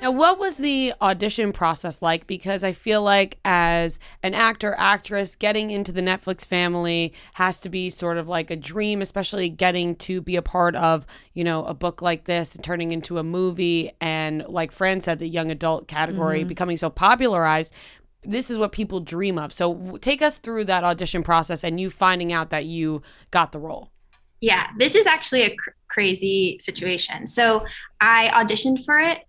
Now, what was the audition process like? Because I feel like as an actor, actress, getting into the Netflix family has to be sort of like a dream, especially getting to be a part of, a book like this and turning into a movie. And like Fran said, the young adult category becoming so popularized. This is what people dream of. So take us through that audition process and you finding out that you got the role. Yeah, this is actually a crazy situation. So I auditioned for it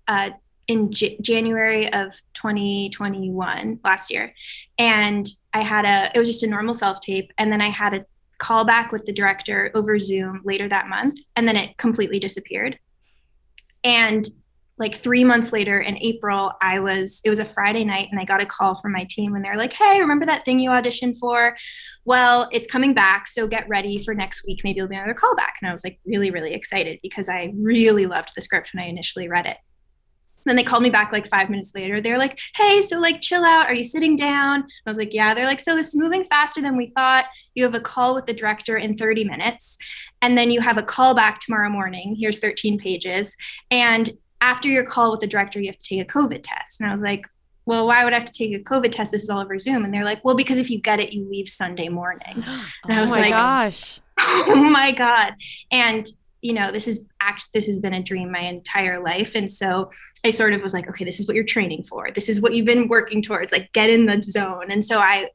in January of 2021 last year. And it was just a normal self tape. And then I had a call back with the director over Zoom later that month. And then it completely disappeared. And like 3 months later in April, it was a Friday night and I got a call from my team and they're like, hey, remember that thing you auditioned for? Well, it's coming back. So get ready for next week. Maybe it'll be another callback. And I was like really, really excited because I really loved the script when I initially read it. Then they called me back like 5 minutes later. They're like, hey, so like chill out. Are you sitting down? I was like, yeah. They're like, so this is moving faster than we thought. You have a call with the director in 30 minutes. And then you have a call back tomorrow morning. Here's 13 pages. And after your call with the director, you have to take a COVID test. And I was like, well, why would I have to take a COVID test? This is all over Zoom. And they're like, well, because if you get it, you leave Sunday morning. And I was like, gosh. Oh my God. And this has been a dream my entire life. And so I sort of was like, okay, this is what you're training for. This is what you've been working towards, like get in the zone. And so I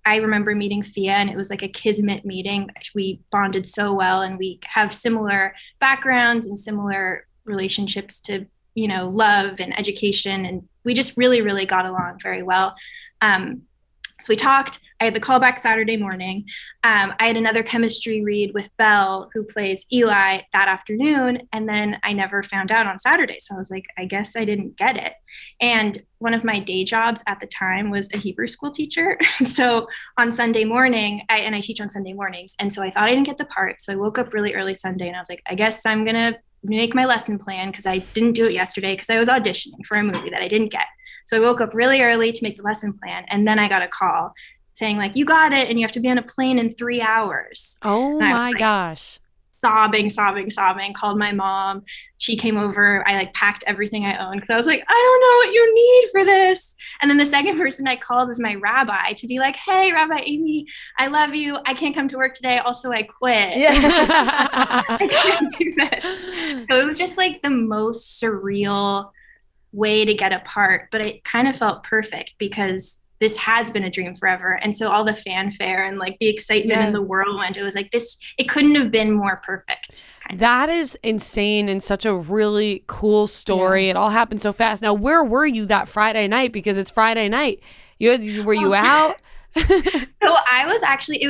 remember meeting Fia and it was like a kismet meeting. We bonded so well and we have similar backgrounds and similar relationships to, love and education. And we just really, really got along very well. So we talked. I had the call back Saturday morning. I had another chemistry read with Belle, who plays Eli, that afternoon. And then I never found out on Saturday. So I was like, I guess I didn't get it. And one of my day jobs at the time was a Hebrew school teacher. So on Sunday morning, I teach on Sunday mornings. And so I thought I didn't get the part. So I woke up really early Sunday and I was like, I guess I'm going to make my lesson plan because I didn't do it yesterday because I was auditioning for a movie that I didn't get. So I woke up really early to make the lesson plan. And then I got a call saying like, you got it. And you have to be on a plane in 3 hours. Oh my gosh. Sobbing, called my mom. She came over. I like packed everything I owned because I was like, I don't know what you need for this. And then the second person I called was my rabbi to be like, hey, Rabbi Amy, I love you. I can't come to work today. Also, I quit. Yeah. I can't do this. So it was just like the most surreal way to get apart, but it kind of felt perfect because this has been a dream forever. And so all the fanfare and like the excitement in the whirlwind, it was like this, it couldn't have been more perfect. That is insane and such a really cool story. Yeah. It all happened so fast. Now, where were you that Friday night? Because it's Friday night. Were you out? So I was actually,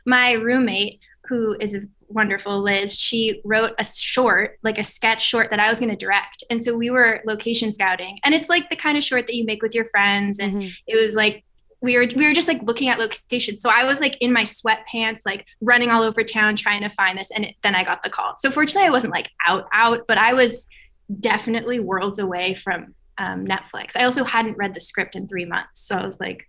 my roommate, who is a wonderful Liz, she wrote a short, like a sketch short that I was going to direct. And so we were location scouting, and it's like the kind of short that you make with your friends. And it was like, we were just like looking at locations. So I was like in my sweatpants, like running all over town, trying to find this. And then I got the call. So fortunately I wasn't like out, but I was definitely worlds away from Netflix. I also hadn't read the script in 3 months. So I was like,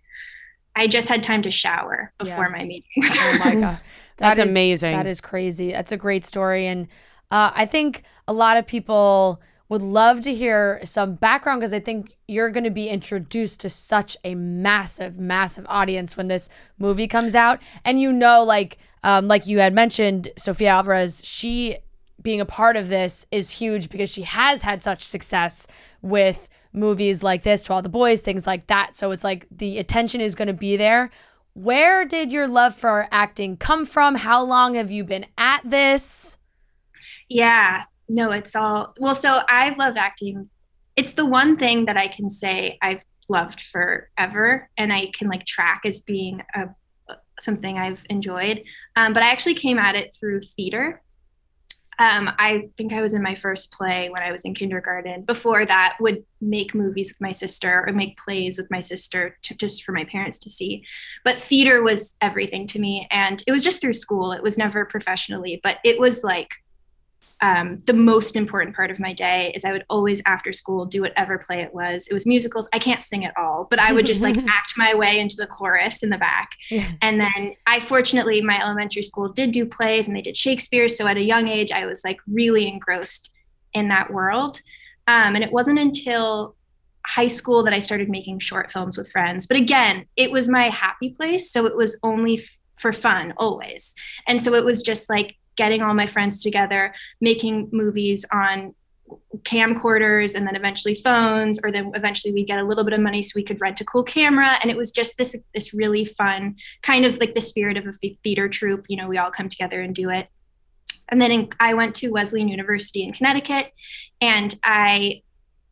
I just had time to shower before my meeting. Oh my God. That's amazing. That is crazy. That's a great story. And I think a lot of people would love to hear some background because I think you're going to be introduced to such a massive, massive audience when this movie comes out. And like you had mentioned, Sofia Alvarez, she being a part of this is huge because she has had such success with movies like this, To All the Boys, things like that. So it's like the attention is going to be there. Where did your love for acting come from? How long have you been at this? Yeah, no, it's all, well, so I've loved acting. It's the one thing that I can say I've loved forever and I can like track as being something I've enjoyed. But I actually came at it through theater. I think I was in my first play when I was in kindergarten. Before that, would make movies with my sister or make plays with my sister just for my parents to see. But theater was everything to me. And it was just through school. It was never professionally, but it was like the most important part of my day is I would always after school do whatever play it was. It was musicals. I can't sing at all, but I would just like act my way into the chorus in the back. Yeah. And then fortunately, my elementary school did do plays and they did Shakespeare. So at a young age, I was like really engrossed in that world. And it wasn't until high school that I started making short films with friends. But again, it was my happy place. So it was only for fun always. And so it was just like getting all my friends together, making movies on camcorders and then eventually phones, or then eventually we get a little bit of money so we could rent a cool camera. And it was just this really fun kind of like the spirit of a theater troupe. You know, we all come together and do it. And then I went to Wesleyan University in Connecticut, and I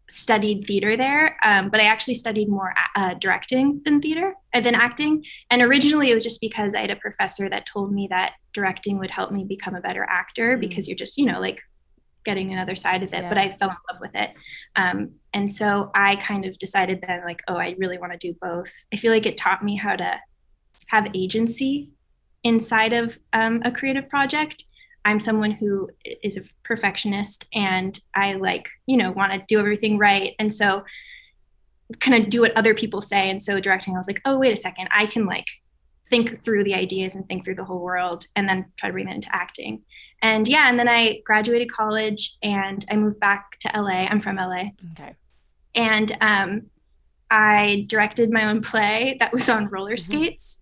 studied theater there, but I actually studied more directing than acting. And originally it was just because I had a professor that told me that directing would help me become a better actor, because you're just, you know, like getting another side of it. But I fell in love with it. And so I kind of decided then, like, oh, I really want to do both. I feel like it taught me how to have agency inside of a creative project. I'm someone who is a perfectionist, and I like, you know, want to do everything right. And so kind of do what other people say. And so directing, I was like, oh, wait a second, I can like think through the ideas and think through the whole world, and then try to bring that into acting. And yeah, and then I graduated college and I moved back to LA. I'm from LA. Okay. And I directed my own play that was on roller skates.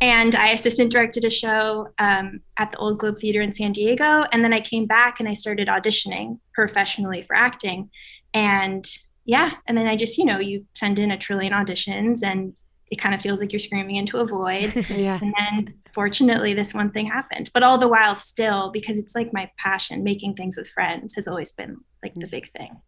And I assistant directed a show at the Old Globe Theater in San Diego. And then I came back and I started auditioning professionally for acting. And yeah, and then I just, you know, you send in a trillion auditions and it kind of feels like you're screaming into a void. Yeah. And then fortunately, this one thing happened. But all the while still, because it's like my passion, making things with friends has always been like the big thing.